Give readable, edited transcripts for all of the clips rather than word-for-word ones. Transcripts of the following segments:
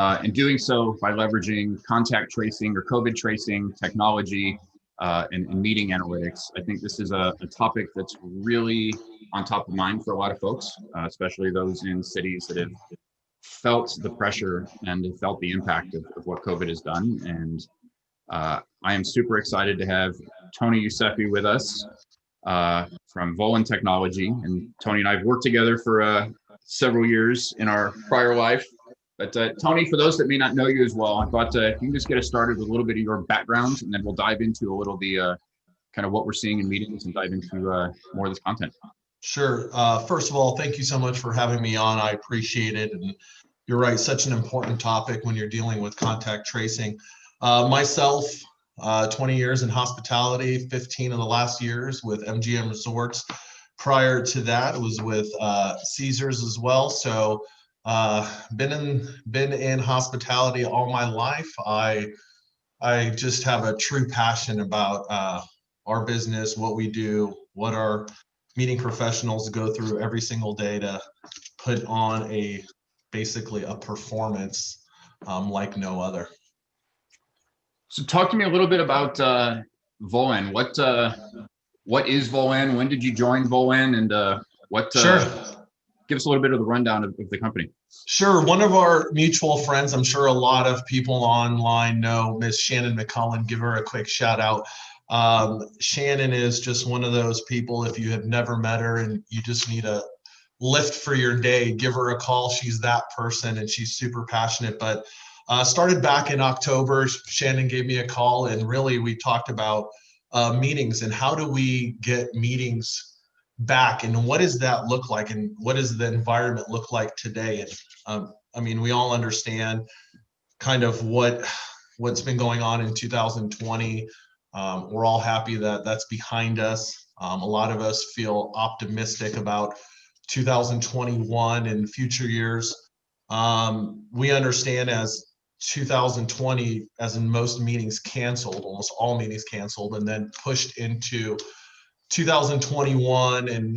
and doing so by leveraging contact tracing or COVID tracing technology and meeting analytics. I think this is a topic that's really on top of mind for a lot of folks, especially those in cities that have felt the pressure and have felt the impact of what COVID has done. And I am super excited to have Toni Yousefi with us from Volin Technology. And Toni and I have worked together for several years in our prior life. But Toni, for those that may not know you as well, I thought if you can just get us started with a little bit of your background, and then we'll dive into a little of the kind of what we're seeing in meetings and dive into more of this content. Sure. First of all, thank you so much for having me on. I appreciate it. And you're right, such an important topic when you're dealing with contact tracing. Myself, 20 years in hospitality, 15 of the last years with MGM Resorts. Prior to that, it was with Caesars as well. So been in hospitality all my life. I just have a true passion about our business, what we do, what our meeting professionals go through every single day to put on basically a performance like no other. So talk to me a little bit about Volin. What is Volin? When did you join Volin? And Sure. Give us a little bit of the rundown of the company. Sure. One of our mutual friends, I'm sure a lot of people online know, Miss Shannon McCullen. Give her a quick shout out. Shannon is just one of those people, if you have never met her and you just need a lift for your day, give her a call. She's that person and she's super passionate. But started back in October, Shannon gave me a call and really we talked about meetings and how do we get meetings back and what does that look like and what does the environment look like today? And I mean, we all understand kind of what's been going on in 2020. We're all happy that that's behind us. A lot of us feel optimistic about 2021 and future years. We understand as 2020, as in most meetings canceled, almost all meetings canceled, and then pushed into 2021 and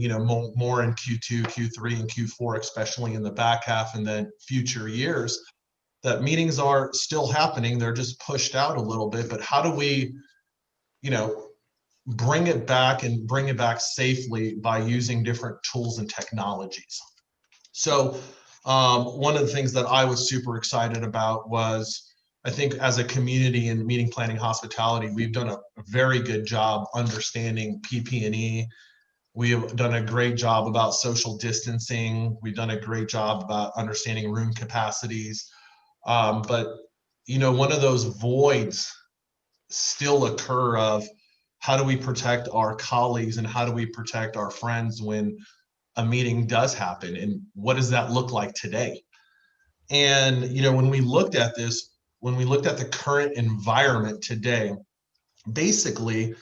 more in Q2, Q3, and Q4, especially in the back half, and then future years, that meetings are still happening. They're just pushed out a little bit. But how do we, bring it back and bring it back safely by using different tools and technologies? So one of the things that I was super excited about was, I think as a community in meeting planning hospitality, we've done a very good job understanding PP&E. We have done a great job about social distancing. We've done a great job about understanding room capacities. But, one of those voids still occur of how do we protect our colleagues and how do we protect our friends when a meeting does happen, and what does that look like today? And when we looked at this, when we looked at the current environment today, basically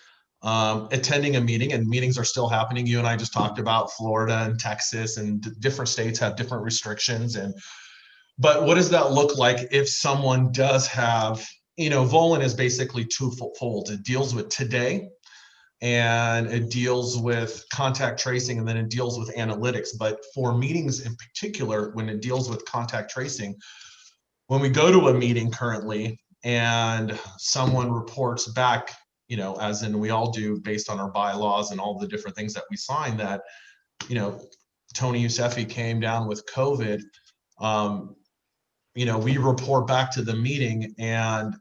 attending a meeting, and meetings are still happening. You and I just talked about Florida and Texas, and different states have different restrictions. But what does that look like if someone does have, Volin is basically twofold. It deals with today, and it deals with contact tracing, and then it deals with analytics. But for meetings in particular, when it deals with contact tracing, when we go to a meeting currently and someone reports back, as in we all do based on our bylaws and all the different things that we sign, that, Toni Yousefi came down with COVID, we report back to the meeting, and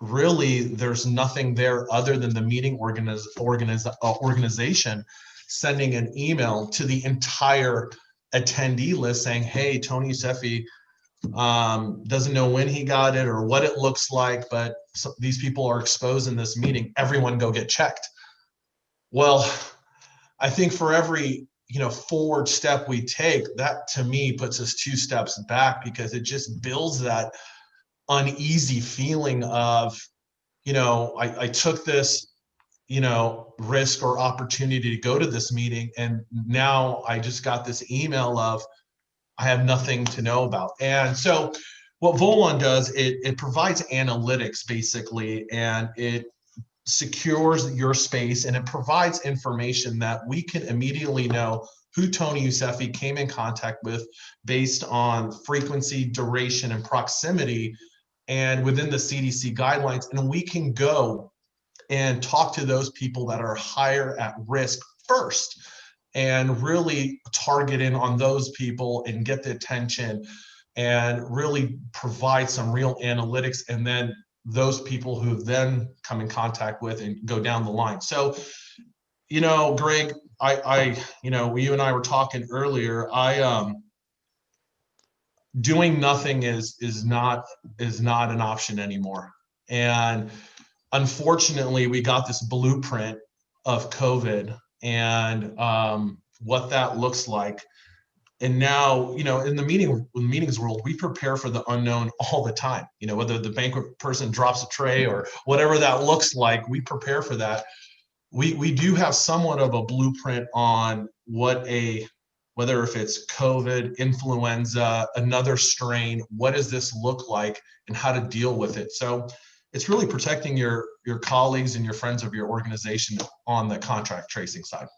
really there's nothing there other than the meeting organization sending an email to the entire attendee list saying, hey, Toni Yousefi doesn't know when he got it or what it looks like, but these people are exposed in this meeting. Everyone go get checked. Well, I think for every forward step we take, that to me puts us 2 steps back, because it just builds that uneasy feeling of, I took this, risk or opportunity to go to this meeting, and now I just got this email of I have nothing to know about. And so what Volin does, it provides analytics basically, and it secures your space, and it provides information that we can immediately know who Toni Yousefi came in contact with based on frequency, duration, and proximity, and within the CDC guidelines. And we can go and talk to those people that are higher at risk first and really target in on those people and get the attention and really provide some real analytics, and then those people who then come in contact with and go down the line. So, Greg, you and I were talking earlier. Doing nothing is not an option anymore. And unfortunately, we got this blueprint of COVID and what that looks like. And now, in the meetings world, we prepare for the unknown all the time. Whether the banquet person drops a tray or whatever that looks like, we prepare for that. We do have somewhat of a blueprint on whether if it's COVID, influenza, another strain, what does this look like and how to deal with it. So it's really protecting your colleagues and your friends of your organization on the contract tracing side.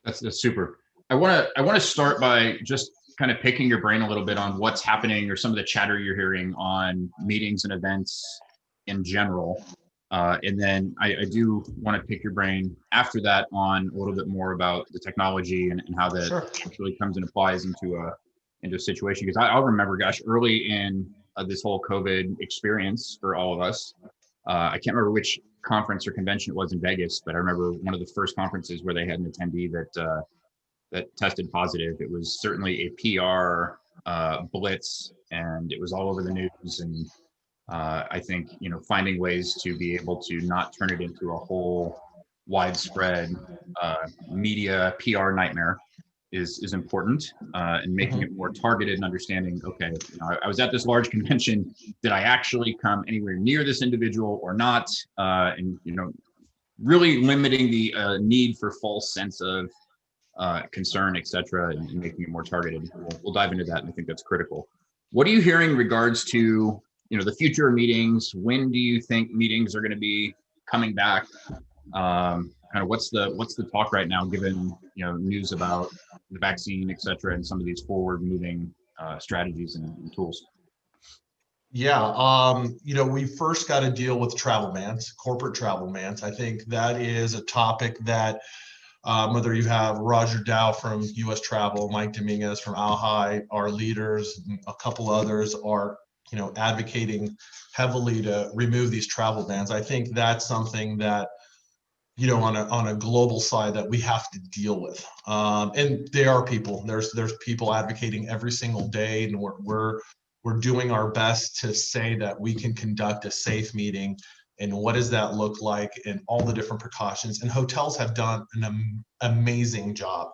That's super. I want to start by just kind of picking your brain a little bit on what's happening or some of the chatter you're hearing on meetings and events in general. And then I do want to pick your brain after that on a little bit more about the technology and how that actually comes and applies into a situation. Because I'll remember, gosh, early in this whole COVID experience for all of us, I can't remember which conference or convention it was in Vegas, but I remember one of the first conferences where they had an attendee that tested positive. It was certainly a PR blitz, and it was all over the news. And I think, finding ways to be able to not turn it into a whole widespread media PR nightmare is important, and making it more targeted and understanding, okay, I was at this large convention. Did I actually come anywhere near this individual or not? And, really limiting the need for false sense of concern, et cetera, and making it more targeted. We'll dive into that, and I think that's critical. What are you hearing in regards to the future of meetings? When do you think meetings are going to be coming back? Kind of what's the talk right now, given news about the vaccine, et cetera, and some of these forward moving strategies and tools? Yeah, we first got to deal with travel bans, corporate travel bans. I think that is a topic that whether you have Roger Dow from U.S. Travel, Mike Dominguez from Alhai, our leaders, a couple others are advocating heavily to remove these travel bans. I think that's something that on a global side that we have to deal with. And there are people. There's people advocating every single day, and we're doing our best to say that we can conduct a safe meeting. And what does that look like, and all the different precautions. And hotels have done an amazing job.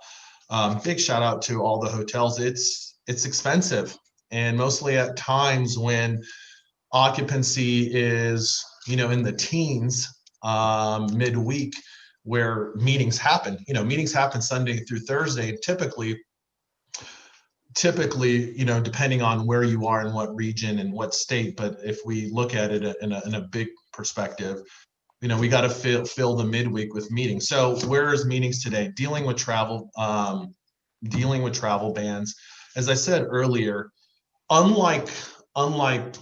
Big shout out to all the hotels. It's expensive, and mostly at times when occupancy is in the teens, midweek, where meetings happen. Meetings happen Sunday through Thursday. Typically, depending on where you are in what region and what state, but if we look at it in a big perspective, we got to fill the midweek with meetings. So where is meetings today? Dealing with travel bans. As I said earlier, unlike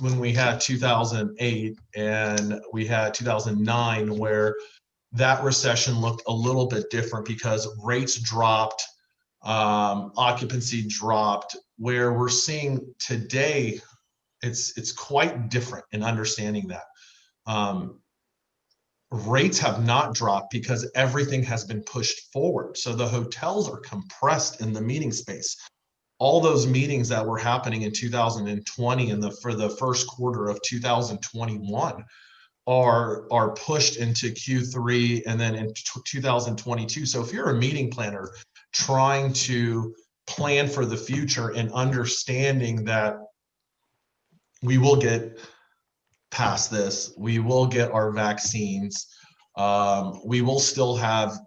when we had 2008 and we had 2009, where that recession looked a little bit different because rates dropped, occupancy dropped. Where we're seeing today, it's quite different in understanding that. Rates have not dropped because everything has been pushed forward. So the hotels are compressed in the meeting space. All those meetings that were happening in 2020 and for the first quarter of 2021 are pushed into Q3 and then into 2022. So if you're a meeting planner trying to plan for the future and understanding that we will get past this, we will get our vaccines, we will still have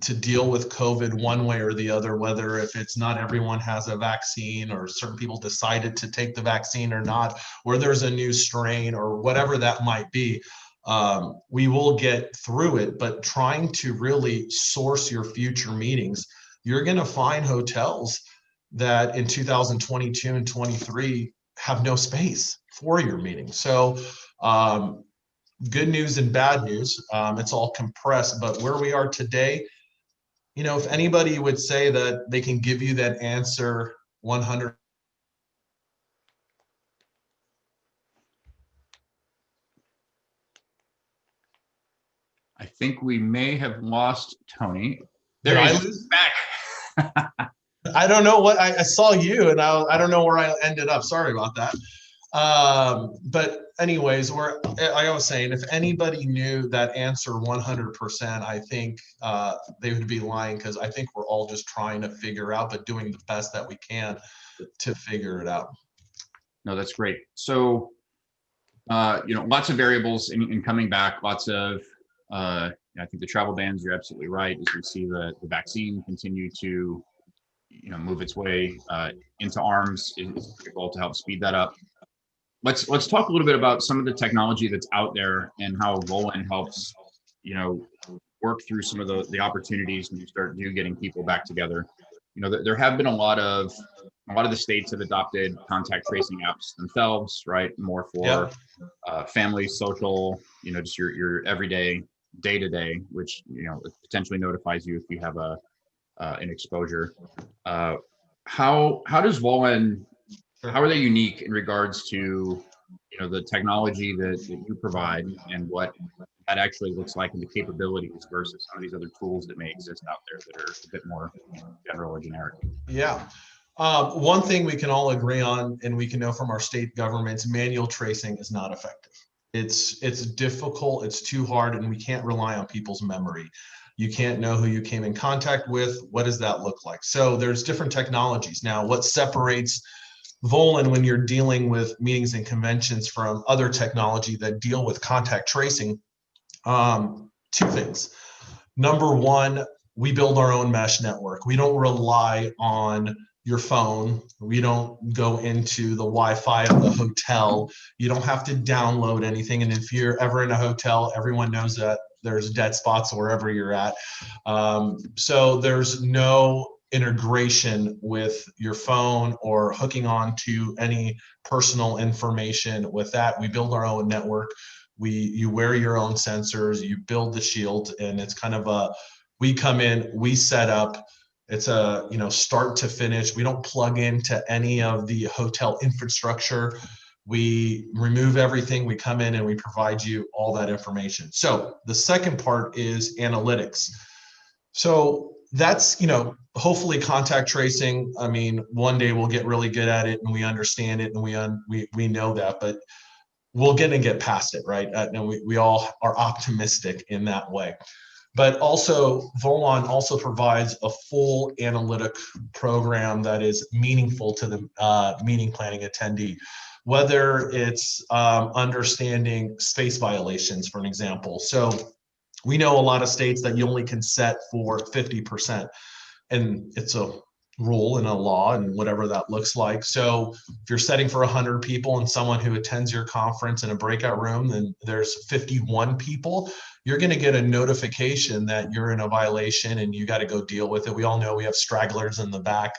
to deal with COVID one way or the other, whether if it's not everyone has a vaccine or certain people decided to take the vaccine or not, or there's a new strain or whatever that might be. We will get through it, but trying to really source your future meetings, you're going to find hotels that in 2022 and 23 have no space for your meeting. So good news and bad news. It's all compressed, but where we are today, you know, if anybody would say that they can give you that answer 100. I think we may have lost Toni. Did I lose? Back. I don't know what I saw you, and I don't know where I ended up. Sorry about that. But anyways, I was saying, if anybody knew that answer 100%, I think they would be lying, because I think we're all just trying to figure out, but doing the best that we can to figure it out. No, that's great. So, you know, lots of variables in coming back, lots of, I think the travel bans, you're absolutely right, as we see the vaccine continue to, you know, move its way into arms is critical to help speed that up. Let's talk a little bit about some of the technology that's out there and how Volan helps, you know, work through some of the opportunities when you start getting people back together. You know, there have been a lot of the states have adopted contact tracing apps themselves, right? More for family, social, you know, just your everyday, day to day, which, you know, potentially notifies you if you have an exposure. How does Volan, how are they unique in regards to, you know, the technology that you provide and what that actually looks like and the capabilities versus some of these other tools that may exist out there that are a bit more general or generic? Yeah. One thing we can all agree on, and we can know from our state governments, manual tracing is not effective. It's difficult, it's too hard, and we can't rely on people's memory. You can't know who you came in contact with. What does that look like? So there's different technologies. Now, what separates Volan when you're dealing with meetings and conventions from other technology that deal with contact tracing? Two things. Number one, we build our own mesh network. We don't rely on your phone. We don't go into the Wi-Fi of the hotel. You don't have to download anything. And if you're ever in a hotel, everyone knows that there's dead spots wherever you're at. So there's no integration with your phone or hooking on to any personal information with that. We build our own network. You wear your own sensors, you build the shield, and it's kind of we come in, we set up. It's a, you know, start to finish. We don't plug into any of the hotel infrastructure. We remove everything. We come in and we provide you all that information. So the second part is analytics. So that's, you know, hopefully contact tracing. I mean, one day we'll get really good at it and we understand it and we know that, but we're going to get past it, right? And we all are optimistic in that way. But also, Volan also provides a full analytic program that is meaningful to the meeting planning attendee, whether it's understanding space violations, for an example. So we know a lot of states that you only can set for 50%, and it's a rule and a law and whatever that looks like. So if you're setting for 100 people and someone who attends your conference in a breakout room, then there's 51 people, you're going to get a notification that you're in a violation and you got to go deal with it. We all know we have stragglers in the back.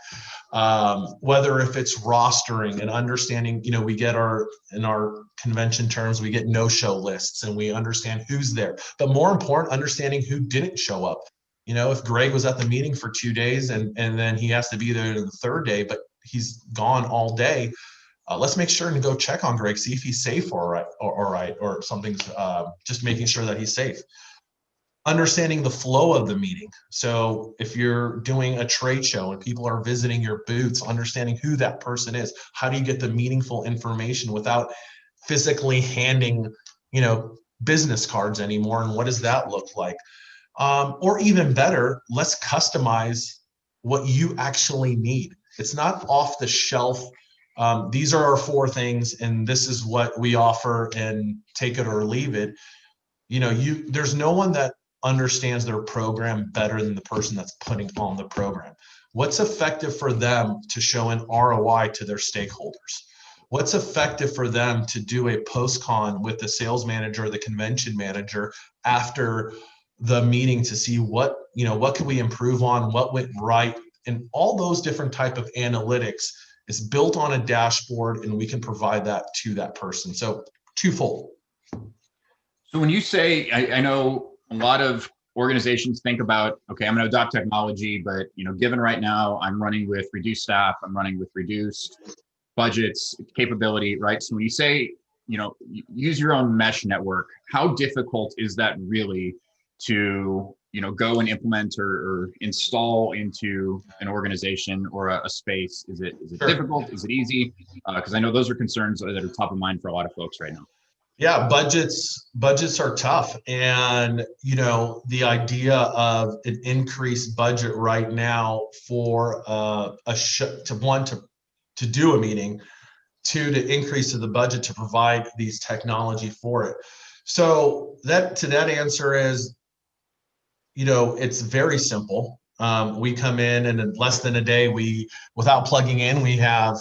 Whether if it's rostering and understanding, you know, we get in our convention terms, we get no-show lists and we understand who's there. But more important, understanding who didn't show up. You know, if Greg was at the meeting for 2 days and then he has to be there the third day, but he's gone all day, let's make sure and go check on Greg, see if he's safe or something's just making sure that he's safe. Understanding the flow of the meeting. So if you're doing a trade show and people are visiting your booths, understanding who that person is. How do you get the meaningful information without physically handing, you know, business cards anymore? And what does that look like? Or even better, let's customize what you actually need. It's not off the shelf. These are our 4 things, and this is what we offer, and take it or leave it. You know, there's no one that understands their program better than the person that's putting on the program. What's effective for them to show an ROI to their stakeholders? What's effective for them to do a post-con with the sales manager or the convention manager after the meeting to see what, what could we improve on, what went right, and all those different type of analytics is built on a dashboard, and we can provide that to that person. So twofold. So when you say, I know a lot of organizations think about, okay, I'm going to adopt technology, but given right now I'm running with reduced staff, I'm running with reduced budgets, capability, right? So when you say, use your own mesh network, how difficult is that really to, go and implement or install into an organization or a space? Is it Sure. difficult? Is it easy? Because I know those are concerns that are top of mind for a lot of folks right now. Yeah, budgets are tough, and the idea of an increased budget right now for to do a meeting, two, to increase the budget to provide these technology for it. So that answer is, it's very simple. We come in, and in less than a day, without plugging in, we have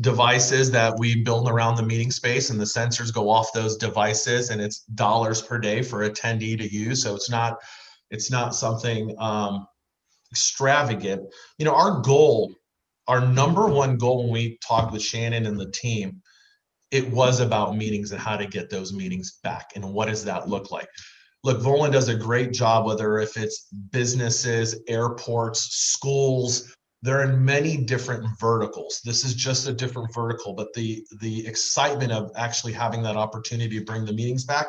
devices that we build around the meeting space, and the sensors go off those devices, and it's dollars per day for attendee to use. So it's not something extravagant. Our number one goal when we talked with Shannon and the team, it was about meetings and how to get those meetings back, and what does that look like. Look, Volin does a great job, whether if it's businesses, airports, schools. They're in many different verticals. This is just a different vertical, but the excitement of actually having that opportunity to bring the meetings back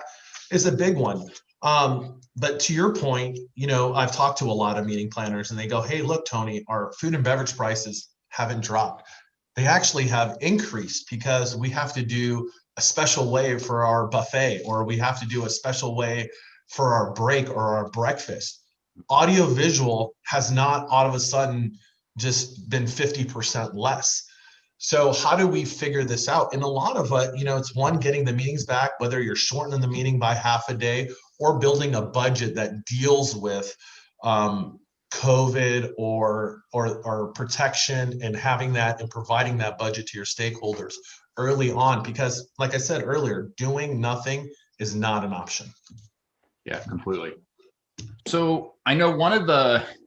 is a big one. But to your point, I've talked to a lot of meeting planners, and they go, hey, look, Tony, our food and beverage prices haven't dropped. They actually have increased because we have to do a special way for our buffet, or we have to do a special way for our break or our breakfast. Audio visual has not all of a sudden just been 50% less. So how do we figure this out? And a lot of it, it's one, getting the meetings back, whether you're shortening the meeting by half a day or building a budget that deals with COVID or protection, and having that and providing that budget to your stakeholders early on. Because like I said earlier, doing nothing is not an option. Yeah, completely. So I know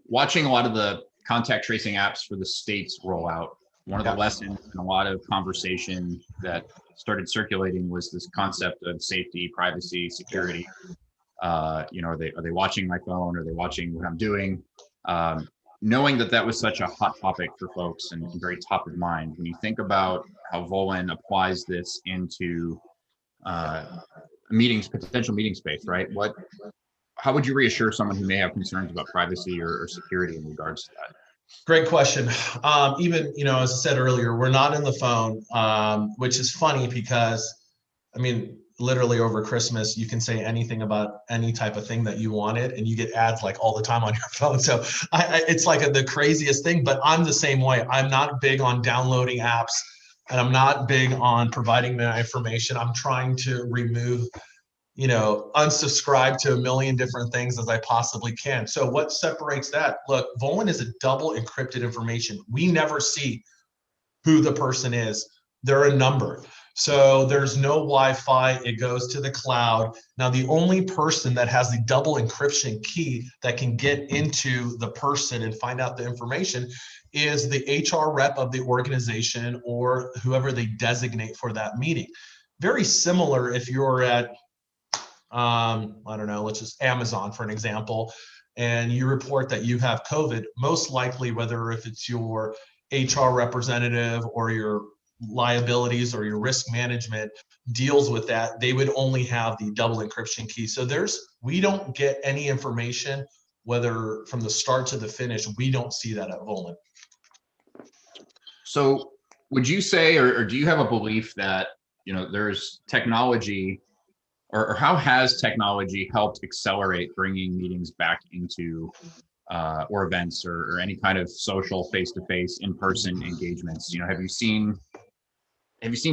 watching a lot of the contact tracing apps for the states rollout, one of the lessons and a lot of conversation that started circulating was this concept of safety, privacy, security. Are they watching my phone? Are they watching what I'm doing? Knowing that was such a hot topic for folks and very top of mind, when you think about how Volin applies this into potential meeting space, right? How would you reassure someone who may have concerns about privacy or security in regards to that? Great question. Even, as I said earlier, we're not in the phone, which is funny because, literally over Christmas, you can say anything about any type of thing that you wanted, and you get ads like all the time on your phone. So it's like the craziest thing, but I'm the same way. I'm not big on downloading apps, and I'm not big on providing my information. I'm trying to remove, unsubscribe to a million different things as I possibly can. So what separates that? Look, Volin is a double encrypted information. We never see who the person is. They're a number. So there's no Wi-Fi. It goes to the cloud. Now, the only person that has the double encryption key that can get into the person and find out the information is the HR rep of the organization or whoever they designate for that meeting. Very similar if you're at I don't know, let's just Amazon for an example, and you report that you have COVID, most likely, whether if it's your HR representative or your liabilities or your risk management deals with that, they would only have the double encryption key. So we don't get any information, whether from the start to the finish. We don't see that at Volin. So would you say, or do you have a belief that, there's technology, or how has technology helped accelerate bringing meetings back into or events or any kind of social face-to-face in-person engagements? Have you seen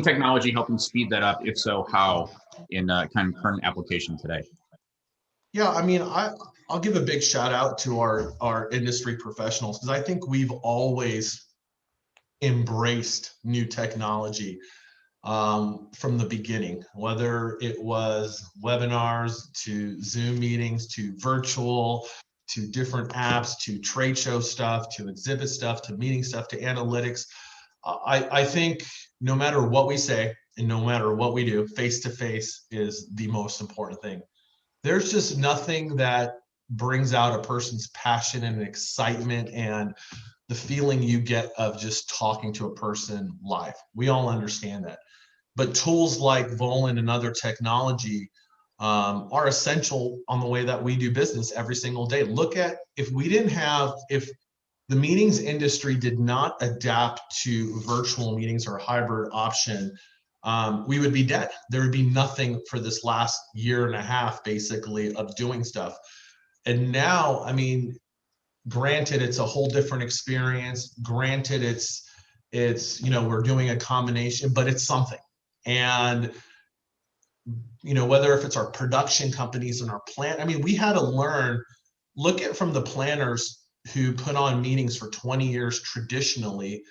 technology helping speed that up? If so, how in kind of current application today? Yeah, I'll give a big shout out to our industry professionals, because I think we've always embraced new technology. from the beginning, whether it was webinars to Zoom meetings to virtual, to different apps, to trade show stuff, to exhibit stuff, to meeting stuff, to analytics. I think no matter what we say and no matter what we do, face-to-face is the most important thing. There's just nothing that brings out a person's passion and excitement and the feeling you get of just talking to a person live. We all understand that. But tools like Volin and other technology are essential on the way that we do business every single day. Look at, if the meetings industry did not adapt to virtual meetings or a hybrid option, we would be dead. There would be nothing for this last year and a half, basically, of doing stuff. And now, I mean, granted, it's a whole different experience. Granted, it's we're doing a combination, but it's something. And whether if it's our production companies and our plant, I mean, we had to learn. Look at from the planners who put on meetings for 20 years traditionally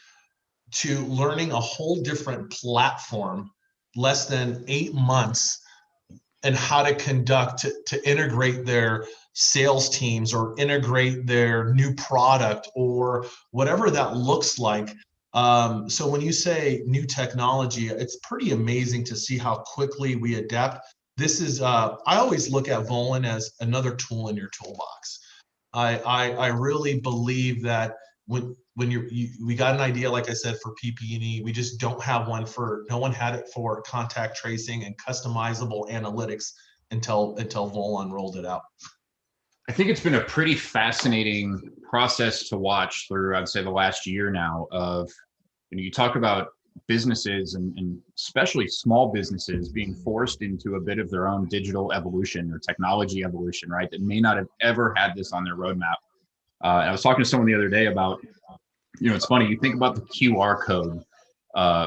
to learning a whole different platform, less than 8 months, and how to conduct to integrate their sales teams or integrate their new product or whatever that looks like. So when you say new technology, it's pretty amazing to see how quickly we adapt. This is, I always look at Volin as another tool in your toolbox. I really believe that when we got an idea, like I said, for PP&E, we just don't have one no one had it for contact tracing and customizable analytics until Volin rolled it out. I think it's been a pretty fascinating process to watch through, I'd say, the last year now of, you talk about businesses and especially small businesses being forced into a bit of their own digital evolution or technology evolution, right? That may not have ever had this on their roadmap. I was talking to someone the other day about, it's funny, you think about the QR code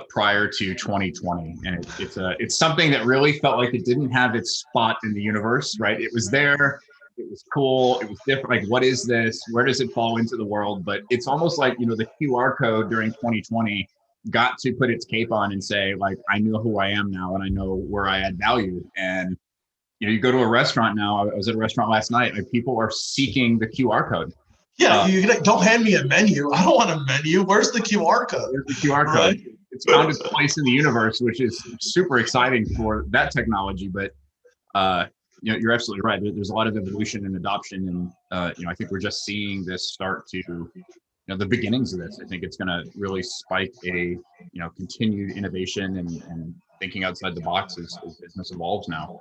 prior to 2020, and it's something that really felt like it didn't have its spot in the universe, right? It was there. It was cool. It was different. Like, what is this? Where does it fall into the world? But it's almost like, the QR code during 2020 got to put its cape on and say, like, I know who I am now and I know where I add value. And, you go to a restaurant now. I was at a restaurant last night. Like, people are seeking the QR code. Yeah, you don't hand me a menu. I don't want a menu. Where's the QR code? Where's the QR code? Right? It's found its place in the universe, which is super exciting for that technology. But you're absolutely right. There's a lot of evolution and adoption, and I think we're just seeing this start to, the beginnings of this. I think it's going to really spike a, continued innovation and thinking outside the box as business evolves now.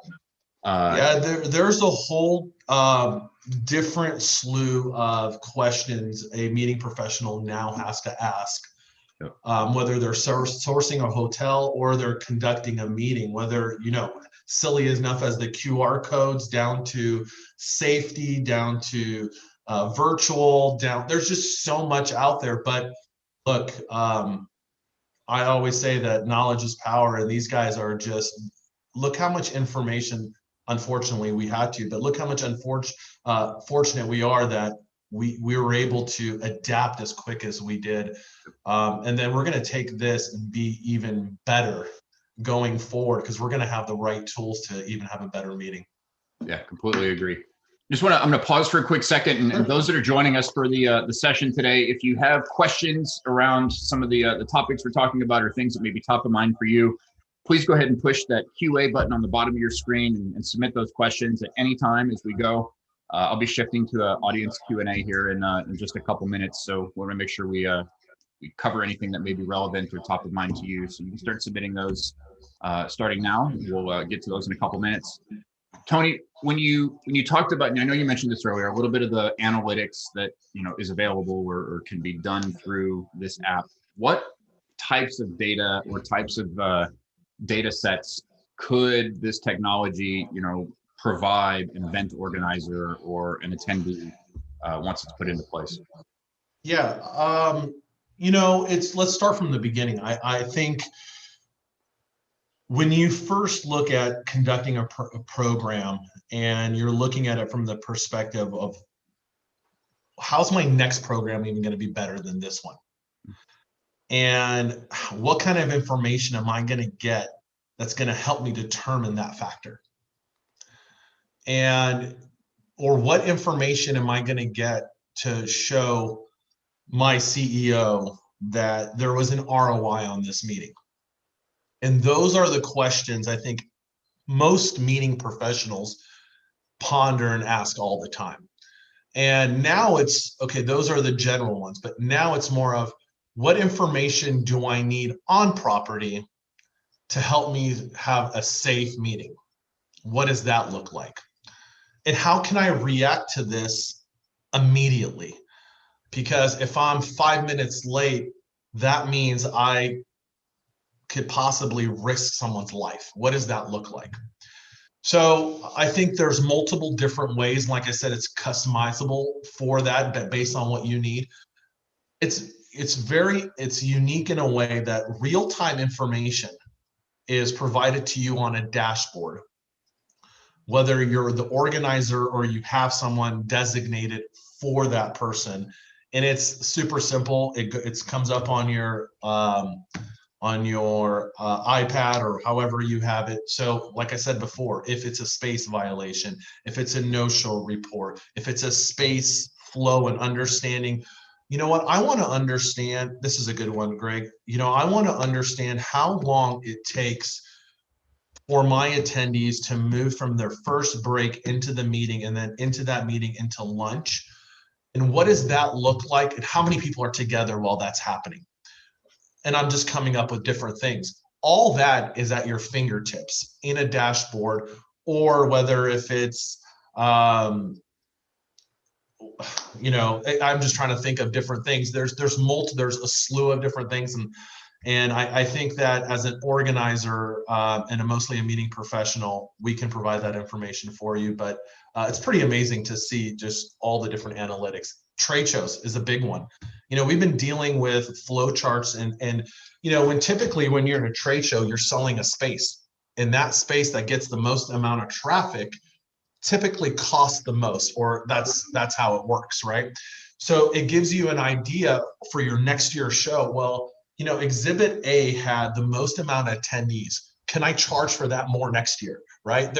There's a whole different slew of questions a meeting professional now has to ask. Yep. Whether they're sourcing a hotel or they're conducting a meeting, whether, silly enough as the QR codes, down to safety, down to virtual, there's just so much out there. But look, I always say that knowledge is power, and these guys are just, look how much information, unfortunately, we had to, but look how much fortunate we are that we were able to adapt as quick as we did. And then we're going to take this and be even better going forward, because we're going to have the right tools to even have a better meeting. Yeah, completely agree. I'm going to pause for a quick second, and those that are joining us for the session today, if you have questions around some of the topics we're talking about or things that may be top of mind for you, please go ahead and push that QA button on the bottom of your screen and submit those questions at any time as we go. I'll be shifting to audience Q&A here in just a couple minutes, so we're going to make sure we cover anything that may be relevant or top of mind to you. So you can start submitting those starting now. We'll get to those in a couple minutes. Toni, when you talked about, and I know you mentioned this earlier, a little bit of the analytics that is available or can be done through this app. What types of data or types of data sets could this technology, provide an event organizer or an attendee once it's put into place? Yeah, let's start from the beginning. I think when you first look at conducting a program and you're looking at it from the perspective of how's my next program even going to be better than this one? And what kind of information am I going to get that's going to help me determine that factor? And or what information am I going to get to show my CEO that there was an ROI on this meeting? And those are the questions I think most meeting professionals ponder and ask all the time. And now it's, okay, those are the general ones, but now it's more of, what information do I need on property to help me have a safe meeting? What does that look like? And how can I react to this immediately? Because if I'm 5 minutes late, that means I could possibly risk someone's life. What does that look like? So I think there's multiple different ways. Like I said, it's customizable for that, but based on what you need. It's unique in a way that real-time information is provided to you on a dashboard, whether you're the organizer or you have someone designated for that person. And it's super simple. It comes up on your iPad or however you have it. So like I said before, if it's a space violation, if it's a no-show report, if it's a space flow and understanding, you know what, I want to understand, this is a good one, Greg, I want to understand how long it takes for my attendees to move from their first break into the meeting and then into that meeting into lunch. And what does that look like? And how many people are together while that's happening? And I'm just coming up with different things. All that is at your fingertips in a dashboard, or whether if it's, I'm just trying to think of different things. There's a slew of different things. And I think that as an organizer and mostly a meeting professional, we can provide that information for you. But it's pretty amazing to see just all the different analytics. Trade shows is a big one. We've been dealing with flow charts and when you're in a trade show, you're selling a space, and that space that gets the most amount of traffic typically costs the most, or that's how it works, right? So it gives you an idea for your next year's show. Well, exhibit A had the most amount of attendees. Can I charge for that more next year, right?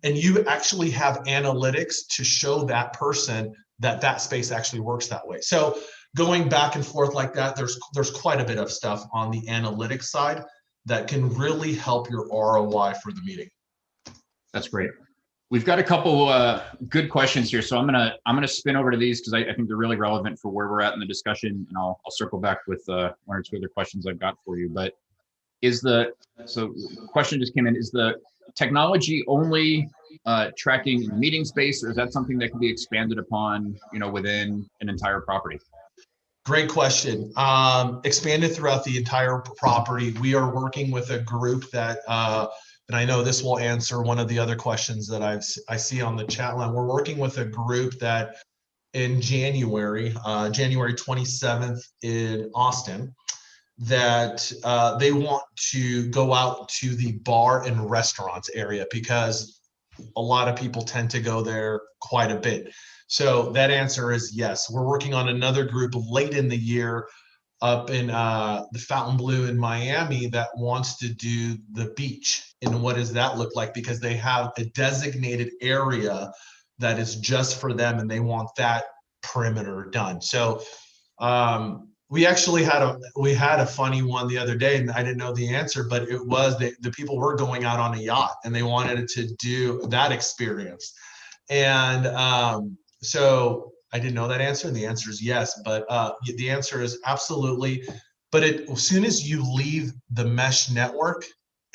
And you actually have analytics to show that person that space actually works that way. So going back and forth like that, there's quite a bit of stuff on the analytics side that can really help your ROI for the meeting. That's great. We've got a couple good questions here, so I'm gonna spin over to these because I think they're really relevant for where we're at in the discussion, and I'll circle back with one or two other questions I've got for you. But the question just came in: is the technology only tracking in the meeting space, or is that something that can be expanded upon, within an entire property? Great question. Expanded throughout the entire property. We are working with a group that. And I know this will answer one of the other questions that I see on the chat line. We're working with a group that in January 27th in Austin, that they want to go out to the bar and restaurants area because a lot of people tend to go there quite a bit. So that answer is yes. We're working on another group late in the year up in the Fontainebleau in Miami that wants to do the beach. And what does that look like? Because they have a designated area that is just for them, and they want that perimeter done. So we actually had a funny one the other day, and I didn't know the answer, but it was the people were going out on a yacht and they wanted to do that experience. And so I didn't know that answer, and the answer is yes. But the answer is absolutely. But as soon as you leave the mesh network,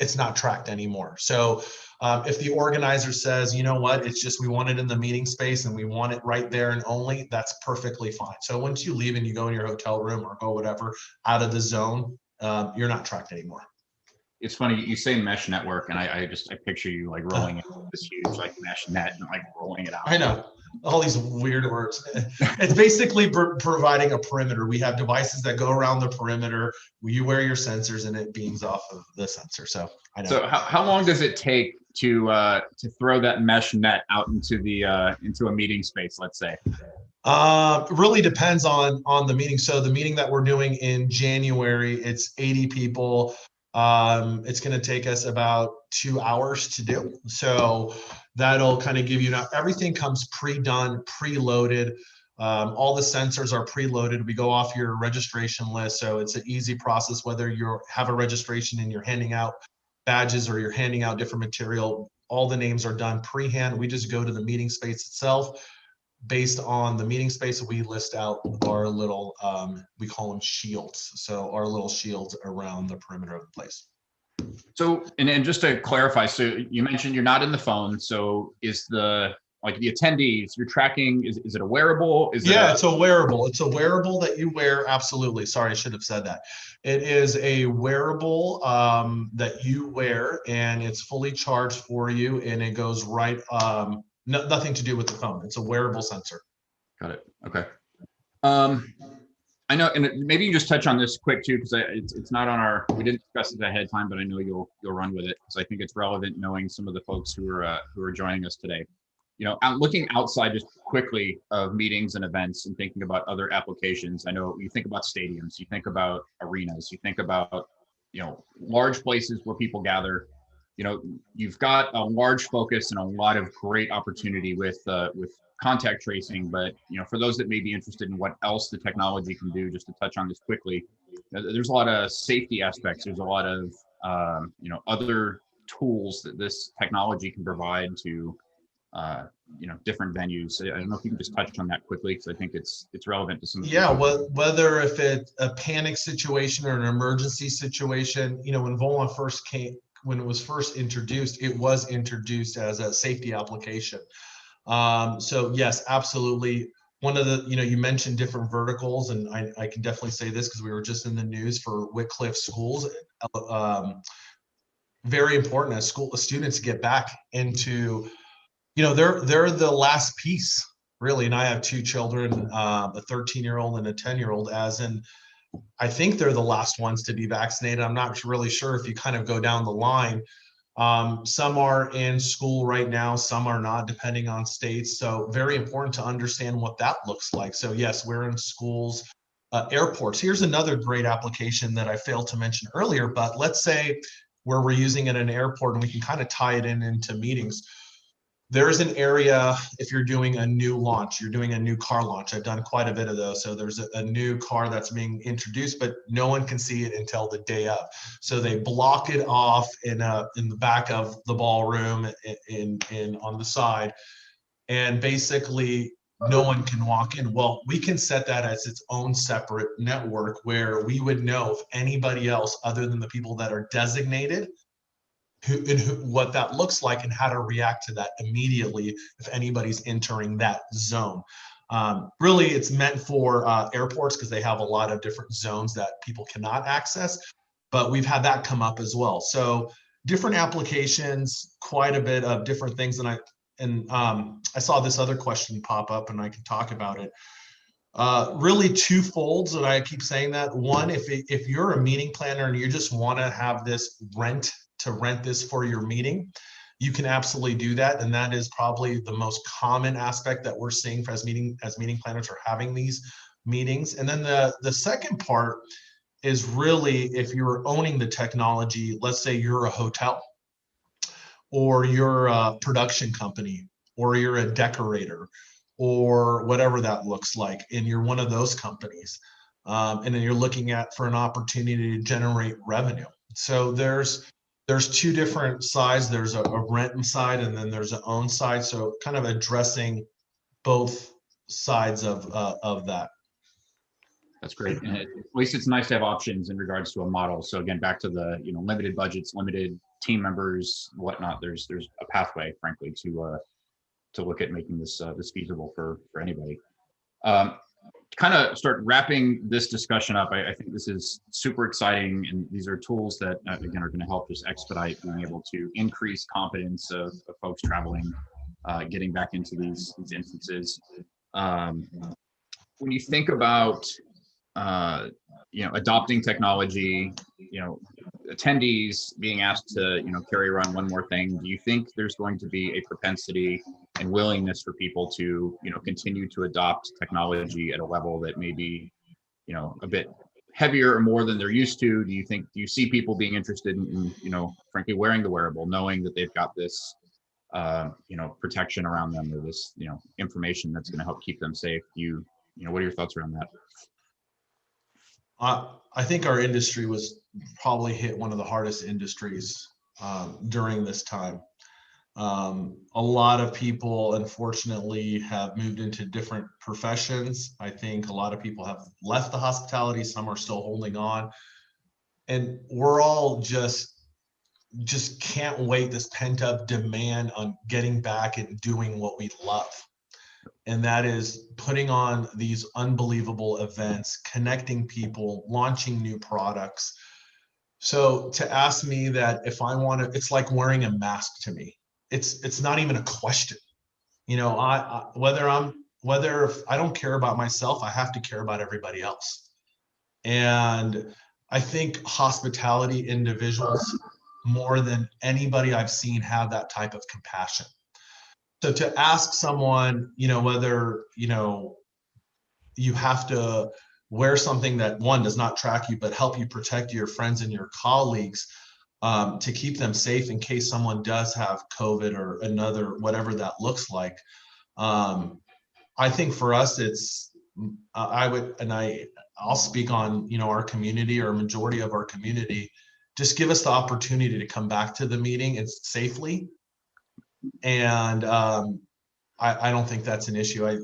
it's not tracked anymore. So if the organizer says, you know what, it's just we want it in the meeting space and we want it right there and only, that's perfectly fine. So once you leave and you go in your hotel room or go whatever out of the zone, you're not tracked anymore. It's funny you say mesh network, and I picture you like rolling it this huge like mesh net and like rolling it out. I know. All these weird words. It's basically providing a perimeter. We have devices that go around the perimeter. You wear your sensors and it beams off of the sensor. So I know. So how long does it take to throw that mesh net out into the into a meeting space, let's say? Really depends on the meeting. So the meeting that we're doing in January, it's 80 people. It's going to take us about 2 hours to do. So that'll kind of give you, now everything comes pre-done, preloaded. All the sensors are preloaded. We go off your registration list. So it's an easy process, whether you have a registration and you're handing out badges or you're handing out different material. All the names are done pre-hand. We just go to the meeting space itself. Based on the meeting space, we list out our little, we call them shields. So our little shields around the perimeter of the place. So, and just to clarify, so you mentioned you're not in the phone. So is the attendees you're tracking, is it a wearable? It's a wearable. It's a wearable that you wear. Absolutely. Sorry, I should have said that. It is a wearable that you wear, and it's fully charged for you, and it goes right, nothing to do with the phone. It's a wearable sensor. Got it. Okay. I know, and maybe you just touch on this quick too, because it's not on our. We didn't discuss it ahead of time, but I know you'll run with it because I think it's relevant, knowing some of the folks who are joining us today. You know, looking outside just quickly of meetings and events and thinking about other applications. I know you think about stadiums, you think about arenas, you think about large places where people gather. You've got a large focus and a lot of great opportunity with contact tracing, but for those that may be interested in what else the technology can do, just to touch on this quickly, there's a lot of safety aspects. There's a lot of other tools that this technology can provide to different venues. I don't know if you can just touch on that quickly, because I think it's relevant to some. Whether if it's a panic situation or an emergency situation, when Volan first came, when it was first introduced, it was introduced as a safety application. So yes, absolutely. One of the, you mentioned different verticals, and I can definitely say this because we were just in the news for Wycliffe schools. Very important as students get back into, they're the last piece really. And I have 2 children, a 13-year-old and a 10-year-old, as in, I think they're the last ones to be vaccinated. I'm not really sure if you kind of go down the line. Some are in school right now, some are not, depending on states. So very important to understand what that looks like. So yes, we're in schools, airports. Here's another great application that I failed to mention earlier, but let's say where we're using it in an airport, and we can kind of tie it into meetings. There's an area, if you're doing a new launch, you're doing a new car launch. I've done quite a bit of those. So there's a new car that's being introduced, but no one can see it until the day of. So they block it off in the back of the ballroom in on the side, and basically no one can walk in. Well, we can set that as its own separate network where we would know if anybody else other than the people that are designated, what that looks like and how to react to that immediately if anybody's entering that zone. Really, it's meant for airports because they have a lot of different zones that people cannot access, but we've had that come up as well. So different applications, quite a bit of different things. And I saw this other question pop up, and I can talk about it. Really two folds, and I keep saying that. One, if you're a meeting planner and you just want to have this rent this for your meeting, you can absolutely do that. And that is probably the most common aspect that we're seeing as meeting planners are having these meetings. And then the second part is really, if you're owning the technology, let's say you're a hotel, or you're a production company, or you're a decorator, or whatever that looks like, and you're one of those companies, and then you're looking for an opportunity to generate revenue. So there's 2 different sides. There's a rent side, and then there's an own side. So kind of addressing both sides of that. That's great. And at least it's nice to have options in regards to a model. So again, back to the limited budgets, limited team members, whatnot. There's a pathway, frankly, to look at making this feasible for anybody. Kind of start wrapping this discussion up. I think this is super exciting, and these are tools that again are going to help just expedite being able to increase confidence of folks traveling, getting back into these instances. When you think about adopting technology, attendees being asked to, carry around one more thing, do you think there's going to be a propensity and willingness for people to, continue to adopt technology at a level that may be, a bit heavier or more than they're used to? Do you see people being interested in, frankly, wearing the wearable, knowing that they've got this, protection around them, or this, information that's going to help keep them safe? What are your thoughts around that? I think our industry was probably hit one of the hardest industries during this time. A lot of people, unfortunately, have moved into different professions. I think a lot of people have left the hospitality. Some are still holding on, and we're all just can't wait, this pent up demand on getting back and doing what we love. And that is putting on these unbelievable events, connecting people, launching new products. So to ask me that if I want to, it's like wearing a mask to me. It's not even a question. Whether if I don't care about myself, I have to care about everybody else. And I think hospitality individuals, more than anybody I've seen, have that type of compassion. So to ask someone, whether, you have to wear something that, one, does not track you, but help you protect your friends and your colleagues, to keep them safe in case someone does have COVID or another, whatever that looks like. I think for us, I'll speak on, our community, or a majority of our community. Just give us the opportunity to come back to the meeting and safely. And I don't think that's an issue.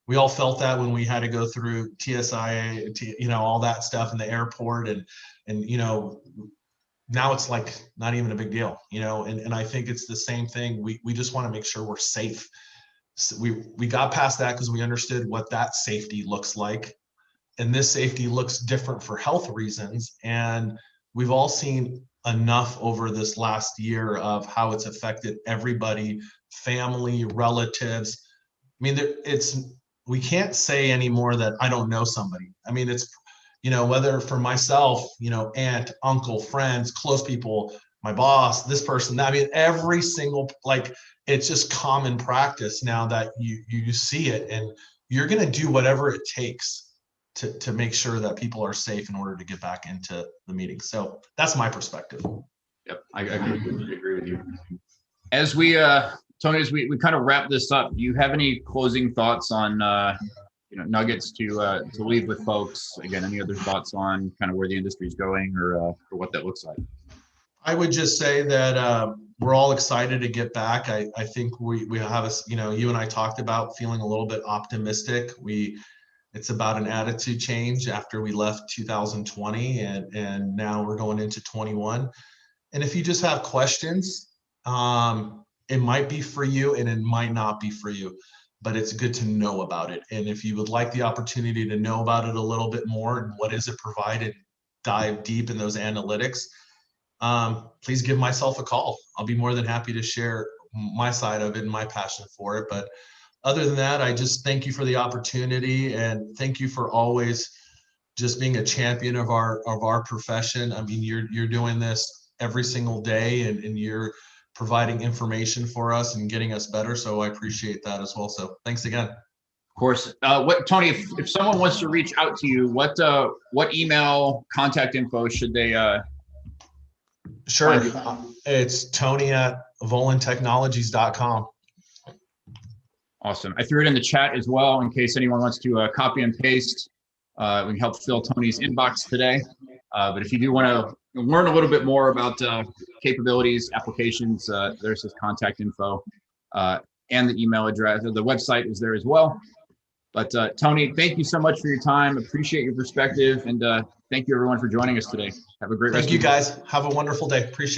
We all felt that when we had to go through TSIA, all that stuff in the airport, and now it's like not even a big deal, and I think it's the same thing. We just want to make sure we're safe. So we got past that because we understood what that safety looks like. And this safety looks different for health reasons. And we've all seen enough over this last year of how it's affected everybody, family, relatives. I mean, we can't say anymore that I don't know somebody. I mean, it's, whether for myself, aunt, uncle, friends, close people, my boss, this person, I mean, every single, it's just common practice now that you see it, and you're going to do whatever it takes to make sure that people are safe in order to get back into the meeting. So that's my perspective. Yep, I agree with you. As we, Toni, as we kind of wrap this up, do you have any closing thoughts on, nuggets to leave with folks? Again, any other thoughts on kind of where the industry is going, or what that looks like? I would just say that we're all excited to get back. I think we have you and I talked about feeling a little bit optimistic. It's about an attitude change after we left 2020, and now we're going into 21. And if you just have questions, it might be for you and it might not be for you, but it's good to know about it. And if you would like the opportunity to know about it a little bit more and what is it provided, dive deep in those analytics, please give myself a call. I'll be more than happy to share my side of it and my passion for it. But other than that, I just thank you for the opportunity, and thank you for always just being a champion of our profession. I mean, you're doing this every single day, and you're providing information for us and getting us better. So I appreciate that as well. So thanks again. Of course. Toni, if someone wants to reach out to you, what email, contact info should they? Sure. It's Toni@volantechnologies.com. Awesome. I threw it in the chat as well in case anyone wants to copy and paste. We can help fill Toni's inbox today. But if you do want to learn a little bit more about capabilities, applications, there's his contact info, and the email address. The website is there as well. But Toni, thank you so much for your time. Appreciate your perspective, and thank you everyone for joining us today. Have a great rest of your day. Thank you guys. Have a wonderful day. Appreciate it.